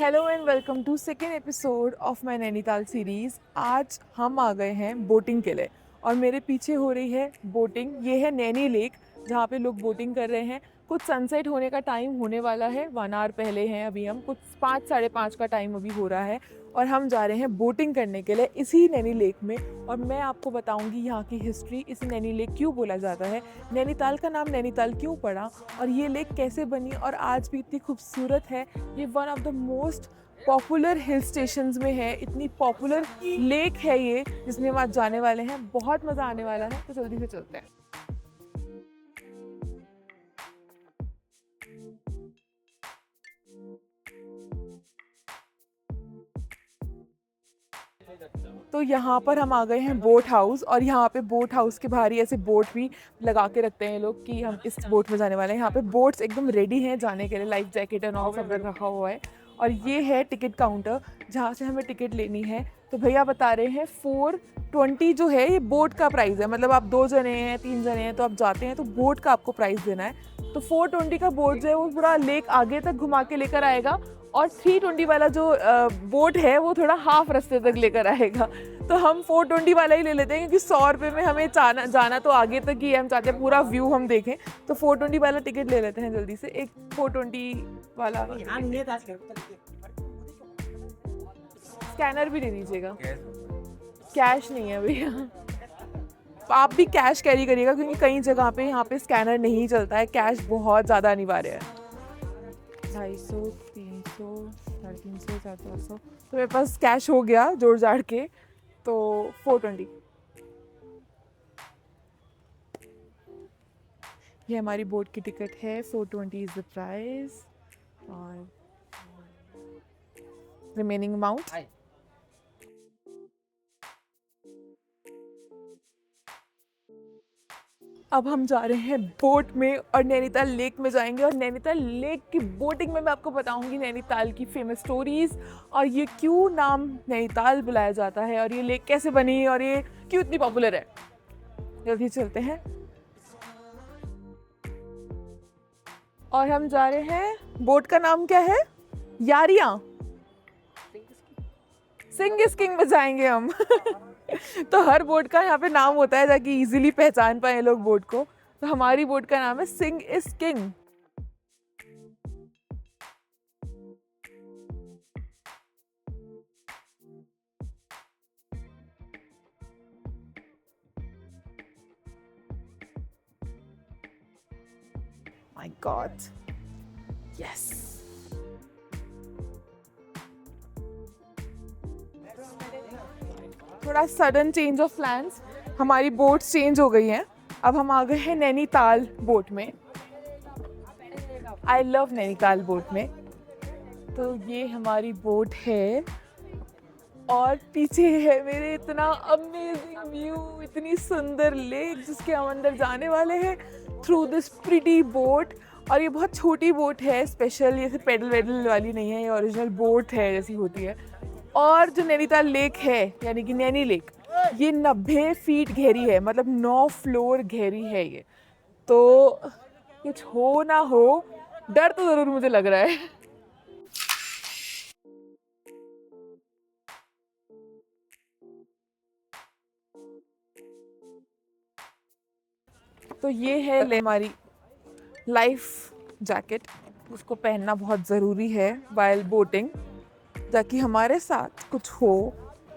Hello and welcome to second episode of my Nainital series. आज हम आ गए हैं बोटिंग के लिए और मेरे पीछे हो रही है बोटिंग। ये है नैनी लेक जहाँ पे लोग बोटिंग कर रहे हैं। कुछ सनसेट होने का टाइम होने वाला है, 1 आवर पहले हैं अभी हम, कुछ 5 साढ़े 5 का टाइम अभी हो रहा है और हम जा रहे हैं बोटिंग करने के लिए इसी नैनी लेक में। और मैं आपको बताऊंगी यहाँ की हिस्ट्री, इसे नैनी लेक क्यों बोला जाता है, नैनीताल का नाम नैनीताल क्यों पड़ा और ये लेक कैसे बनी और आज भी इतनी खूबसूरत है। ये one of the most popular hill stations में है, इतनी पॉपुलर लेक है ये जिसमें हम आज जाने वाले हैं। बहुत मज़ा आने वाला है, तो जल्दी से चलते हैं। तो यहाँ पर हम आ गए हैं बोट हाउस और यहाँ पे बोट हाउस के बाहर ही ऐसे बोट भी लगा के रखते हैं लोग कि हम इस बोट में जाने वाले हैं। यहाँ पे बोट्स एकदम रेडी हैं जाने के लिए, लाइफ जैकेट एंड ऑल सब रखा हुआ है। और ये है टिकट काउंटर जहाँ से हमें टिकट लेनी है। तो भैया बता रहे हैं 420 जो है ये बोट का प्राइस है, मतलब आप 2 जने हैं 3 जने हैं तो आप जाते हैं तो बोट का आपको प्राइस देना है। तो 420 का बोट जो है वो पूरा लेक आगे तक घुमा के लेकर आएगा और 320 वाला जो बोट है वो थोड़ा हाफ रास्ते तक लेकर आएगा। तो हम 420 वाला ही ले लेते हैं क्योंकि 100 रुपये में हमें जाना तो आगे तक ही है, हम चाहते हैं पूरा व्यू हम देखें। तो 420 वाला टिकट ले लेते हैं जल्दी से, एक 420 वाला। स्कैनर भी दे दीजिएगा। कैश नहीं है भैया, आप भी कैश कैरी करिएगा क्योंकि कई जगह पे यहाँ पे स्कैनर नहीं चलता है, कैश बहुत ज़्यादा अनिवार्य है। 250, 300, 350, 400 तो मेरे पास कैश हो गया जोड़ जाड़ के, तो 420। ये हमारी बोट की टिकट है, 420 इज़ द प्राइस और रिमेनिंग अमाउंट। अब हम जा रहे हैं बोट में और नैनीताल लेक में जाएंगे और नैनीताल लेक की बोटिंग में मैं आपको बताऊंगी नैनीताल की फेमस स्टोरीज और ये क्यों नाम नैनीताल बुलाया जाता है और ये लेक कैसे बनी और ये क्यों इतनी पॉपुलर है। जल्दी चलते हैं। और हम जा रहे हैं, बोट का नाम क्या है? यारियां, सिंग इज किंग बजाएंगे हम। तो हर बोट का यहाँ पे नाम होता है ताकि इजीली पहचान पाए लोग बोट को। तो हमारी बोट का नाम है Singh is king. My God, yes. थोड़ा सडन चेंज ऑफ प्लान्स, हमारी बोट्स चेंज हो गई हैं। अब हम आ गए हैं नैनीताल बोट में। आई लव नैनीताल बोट में। तो ये हमारी बोट है और पीछे है मेरे इतना अमेजिंग व्यू, इतनी सुंदर लेक जिसके हम अंदर जाने वाले हैं थ्रू दिस प्रिटी बोट। और ये बहुत छोटी बोट है, स्पेशल, ये सिर्फ पेडल वेडल वाली नहीं है, ये ओरिजिनल बोट है जैसी होती है। और जो नैनीताल लेक है यानी कि नैनी लेक, ये 90 फीट गहरी है, मतलब 9 फ्लोर गहरी है ये। तो कुछ हो ना हो, डर तो ज़रूर मुझे लग रहा है। तो ये है हमारी लाइफ जैकेट, उसको पहनना बहुत ज़रूरी है वाइल बोटिंग ताकि हमारे साथ कुछ हो।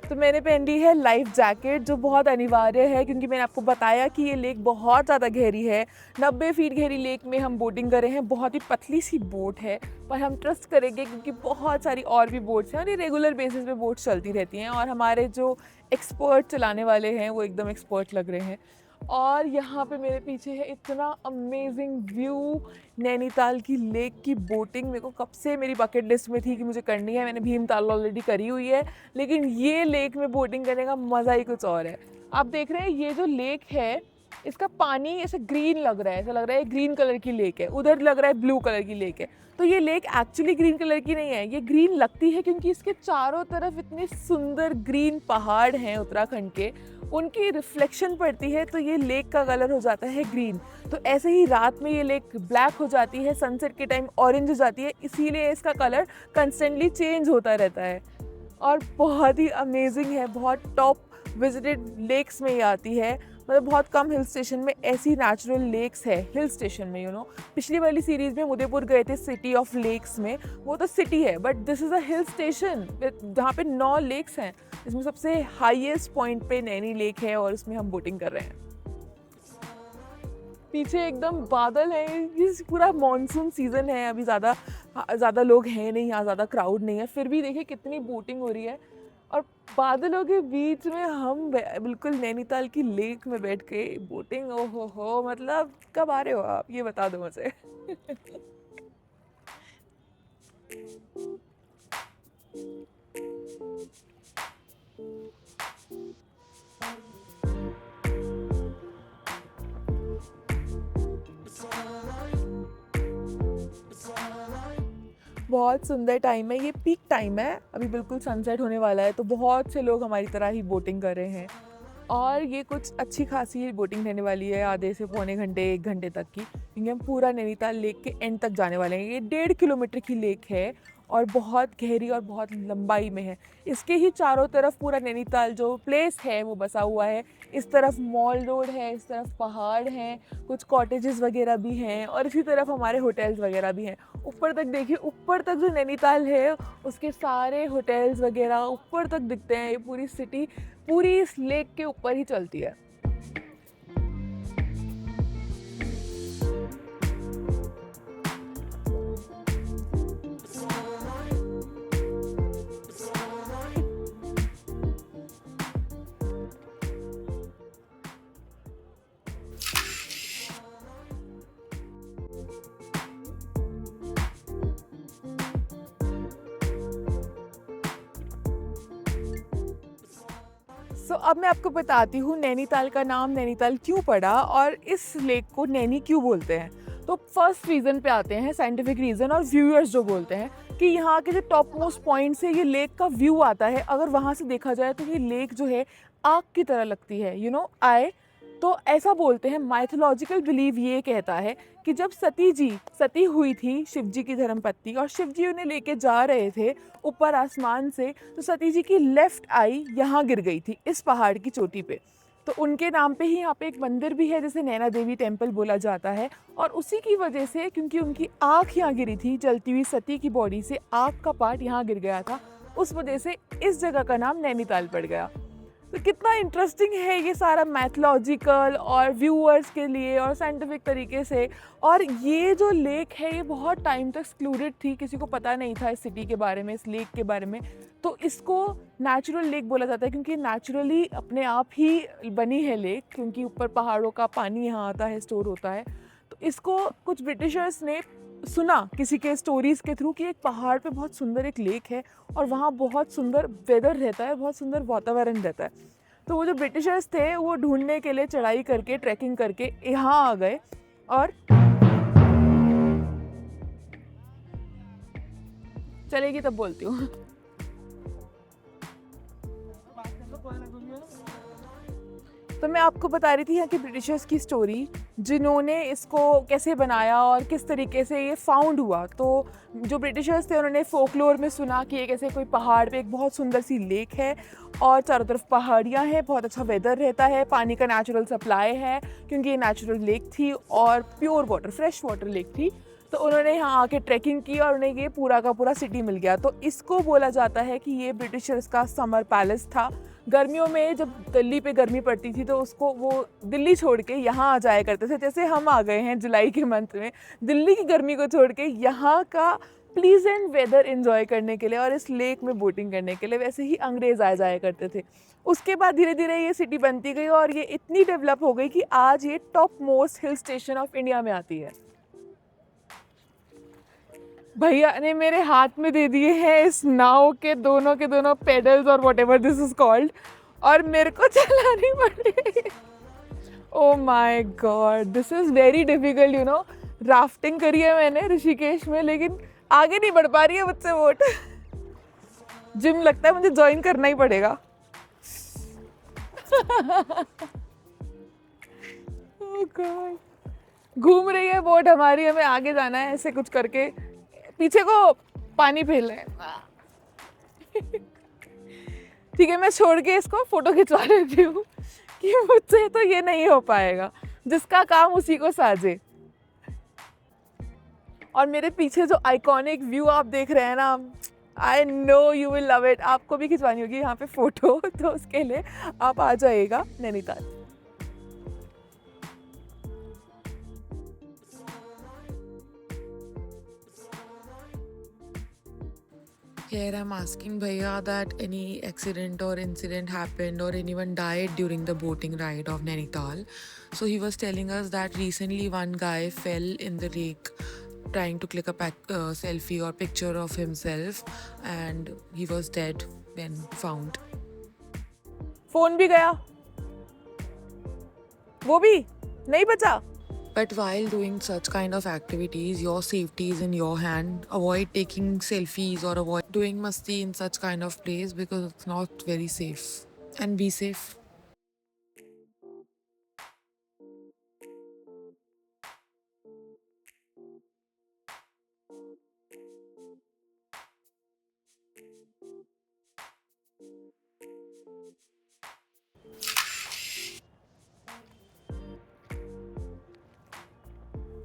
तो मैंने पहन ली है लाइफ जैकेट जो बहुत अनिवार्य है क्योंकि मैंने आपको बताया कि ये लेक बहुत ज़्यादा गहरी है। 90 फीट गहरी लेक में हम बोटिंग कर रहे हैं। बहुत ही पतली सी बोट है पर हम ट्रस्ट करेंगे क्योंकि बहुत सारी और भी बोट्स हैं और ये रेगुलर बेसिस पे बोट्स चलती रहती हैं और हमारे जो एक्सपर्ट चलाने वाले हैं वो एकदम एक्सपर्ट लग रहे हैं। और यहाँ पे मेरे पीछे है इतना अमेजिंग व्यू नैनीताल की लेक की बोटिंग। मेरे को कब से मेरी बकेट लिस्ट में थी कि मुझे करनी है, मैंने भीमताल ऑलरेडी करी हुई है, लेकिन ये लेक में बोटिंग करने का मज़ा ही कुछ और है। आप देख रहे हैं ये जो लेक है इसका पानी ऐसे ग्रीन लग रहा है, ऐसा लग रहा है ग्रीन कलर की लेक है, उधर लग रहा है ब्लू कलर की लेक है। तो ये लेक एक्चुअली ग्रीन कलर की नहीं है, ये ग्रीन लगती है क्योंकि इसके चारों तरफ इतने सुंदर ग्रीन पहाड़ हैं उत्तराखंड के, उनकी रिफ्लेक्शन पड़ती है तो ये लेक का कलर हो जाता है ग्रीन। तो ऐसे ही रात में ये लेक ब्लैक हो जाती है, सनसेट के टाइम ऑरेंज हो जाती है, इसीलिए इसका कलर कंस्टेंटली चेंज होता रहता है। और बहुत ही अमेजिंग है, बहुत टॉप विजिटेड लेक्स में ये आती है। मतलब बहुत कम हिल स्टेशन में ऐसी नेचुरल लेक्स है हिल स्टेशन में, यू नो। पिछली वाली सीरीज़ में हम उदयपुर गए थे सिटी ऑफ लेक्स में, वो तो सिटी है but this is a hill station जहाँ पे 9 लेक्स हैं। इसमें सबसे हाईएस्ट पॉइंट पे नैनी लेक है और इसमें हम बोटिंग कर रहे हैं। पीछे एकदम बादल है, ये पूरा मॉनसून सीज़न है, अभी ज़्यादा लोग हैं नहीं यहाँ, ज़्यादा क्राउड नहीं है, फिर भी देखिए कितनी बोटिंग हो रही है। और बादलों के बीच में हम बिल्कुल नैनीताल की लेक में बैठ के बोटिंग, ओहो हो, मतलब कब आ रहे हो आप, ये बता दो मुझे। बहुत सुंदर टाइम है, ये पीक टाइम है, अभी बिल्कुल सनसेट होने वाला है, तो बहुत से लोग हमारी तरह ही बोटिंग कर रहे हैं। और ये कुछ अच्छी खासी बोटिंग रहने वाली है, आधे से पौने घंटे 1 घंटे तक की, क्योंकि हम पूरा नैनीताल लेक के एंड तक जाने वाले हैं। ये 1.5 किलोमीटर की लेक है और बहुत गहरी और बहुत लंबाई में है। इसके ही चारों तरफ पूरा नैनीताल जो प्लेस है वो बसा हुआ है। इस तरफ मॉल रोड है, इस तरफ पहाड़ हैं, कुछ कॉटेजेस वगैरह भी हैं और इसी तरफ हमारे होटल्स वगैरह भी हैं। ऊपर तक देखिए, ऊपर तक जो नैनीताल है उसके सारे होटल्स वगैरह ऊपर तक दिखते हैं। ये पूरी सिटी पूरी इस लेक के ऊपर ही चलती है। अब मैं आपको बताती हूँ नैनीताल का नाम नैनीताल क्यों पड़ा और इस लेक को नैनी क्यों बोलते हैं। तो फर्स्ट रीज़न पे आते हैं, साइंटिफिक रीज़न, और व्यूअर्स जो बोलते हैं कि यहाँ के जो टॉप मोस्ट पॉइंट से ये लेक का व्यू आता है, अगर वहाँ से देखा जाए तो ये लेक जो है आग की तरह लगती है, यू नो, आई। तो ऐसा बोलते हैं, माइथोलॉजिकल बिलीव ये कहता है कि जब सती हुई थी शिव जी की धर्मपत्नी और शिव जी उन्हें लेके जा रहे थे ऊपर आसमान से, तो सती जी की लेफ्ट आई यहाँ गिर गई थी इस पहाड़ की चोटी पे। तो उनके नाम पे ही यहाँ पे एक मंदिर भी है जिसे नैना देवी टेम्पल बोला जाता है। और उसी की वजह से, क्योंकि उनकी आँख यहाँ गिरी थी, जलती हुई सती की बॉडी से आँख का पार्ट यहाँ गिर गया था, उस वजह से इस जगह का नाम नैनीताल पड़ गया। तो कितना इंटरेस्टिंग है ये सारा मैथोलॉजिकल और व्यूअर्स के लिए और साइंटिफिक तरीके से। और ये जो लेक है ये बहुत टाइम तक एक्सक्लूडेड थी, किसी को पता नहीं था इस सिटी के बारे में, इस लेक के बारे में। तो इसको नेचुरल लेक बोला जाता है क्योंकि नेचुरली अपने आप ही बनी है लेक, क्योंकि ऊपर पहाड़ों का पानी यहाँ आता है, स्टोर होता है। तो इसको कुछ ब्रिटिशर्स ने सुना किसी के स्टोरीज़ के थ्रू कि एक पहाड़ पे बहुत सुंदर एक लेक है और वहाँ बहुत सुंदर वेदर रहता है, बहुत सुंदर वातावरण रहता है। तो वो जो ब्रिटिशर्स थे वो ढूंढने के लिए चढ़ाई करके, ट्रैकिंग करके यहाँ आ गए। और चलेगी तब बोलती हूँ। तो मैं आपको बता रही थी यहाँ के ब्रिटिशर्स की स्टोरी, जिन्होंने इसको कैसे बनाया और किस तरीके से ये फाउंड हुआ। तो जो ब्रिटिशर्स थे उन्होंने फोकलोर में सुना कि एक ऐसे कोई पहाड़ पे एक बहुत सुंदर सी लेक है और चारों तरफ पहाड़ियाँ हैं, बहुत अच्छा वेदर रहता है, पानी का नेचुरल सप्लाई है क्योंकि ये नेचुरल लेक थी और pure water, fresh water lake थी। तो उन्होंने यहाँ आके ट्रैकिंग की और उन्हें ये पूरा का पूरा सिटी मिल गया। तो इसको बोला जाता है कि ये ब्रिटिशर्स का समर पैलेस था। गर्मियों में जब दिल्ली पे गर्मी पड़ती थी तो उसको वो दिल्ली छोड़ के यहाँ आ जाया करते थे, जैसे हम आ गए हैं जुलाई के मंथ में दिल्ली की गर्मी को छोड़ के यहाँ का प्लीजेंट वेदर एंजॉय करने के लिए और इस लेक में बोटिंग करने के लिए। वैसे ही अंग्रेज़ आ जाया करते थे। उसके बाद धीरे धीरे ये सिटी बनती गई और ये इतनी डेवलप हो गई कि आज ये top most hill station of India में आती है। भैया ने मेरे हाथ में दे दिए हैं इस नाव के दोनों पेडल्स और व्हाटएवर दिस इज कॉल्ड, और मेरे को चलानी पड़ी। Oh my God, this is very difficult you know. Rafting करी है मैंने ऋषिकेश में, लेकिन आगे नहीं बढ़ पा रही है मुझसे बोट। जिम लगता है मुझे ज्वाइन करना ही पड़ेगा। Oh God. घूम रही है बोट हमारी, हमें आगे जाना है ऐसे कुछ करके, पीछे को पानी फेल है। ठीक है, मैं छोड़ के इसको फोटो खिंचवा लेती हूँ कि मुझसे तो ये नहीं हो पाएगा, जिसका काम उसी को साजे। और मेरे पीछे जो आइकॉनिक व्यू आप देख रहे हैं ना, I know you will love it. आपको भी खिंचवानी होगी यहाँ पे फोटो, तो उसके लिए आप आ जाइएगा Nainital. Here I'm asking Bhaiya that any accident or incident happened or anyone died during the boating ride of Nainital. So he was telling us that recently one guy fell in the lake trying to click a selfie or picture of himself, and he was dead when found. Phone भी गया, वो भी नहीं बचा। But while doing such kind of activities, your safety is in your hand. Avoid taking selfies or avoid doing masti in such kind of place because it's not very safe. And be safe.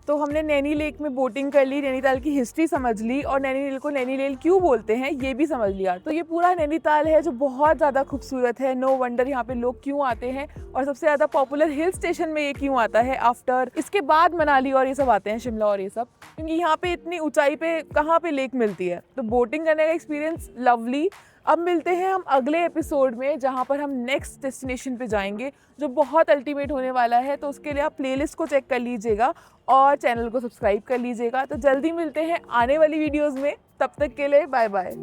तो हमने Naini lake में boating कर ली, नैनीताल की history समझ ली, और Naini lake को Naini lake क्यों बोलते हैं ये भी समझ लिया। तो ये पूरा नैनीताल है जो बहुत ज़्यादा खूबसूरत है। नो वंडर यहाँ पे लोग क्यों आते हैं, और सबसे ज़्यादा पॉपुलर हिल स्टेशन में ये क्यों आता है आफ्टर, इसके बाद मनाली और ये सब आते हैं, शिमला और ये सब, क्योंकि यहाँ पे इतनी ऊंचाई पे कहाँ पे लेक मिलती है। तो बोटिंग करने का एक्सपीरियंस लवली। अब मिलते हैं हम अगले एपिसोड में, जहाँ पर हम नेक्स्ट डेस्टिनेशन पे जाएंगे जो बहुत अल्टीमेट होने वाला है। तो उसके लिए आप प्लेलिस्ट को चेक कर लीजिएगा और चैनल को सब्सक्राइब कर लीजिएगा। तो जल्दी मिलते हैं आने वाली वीडियोस में, तब तक के लिए बाय बाय।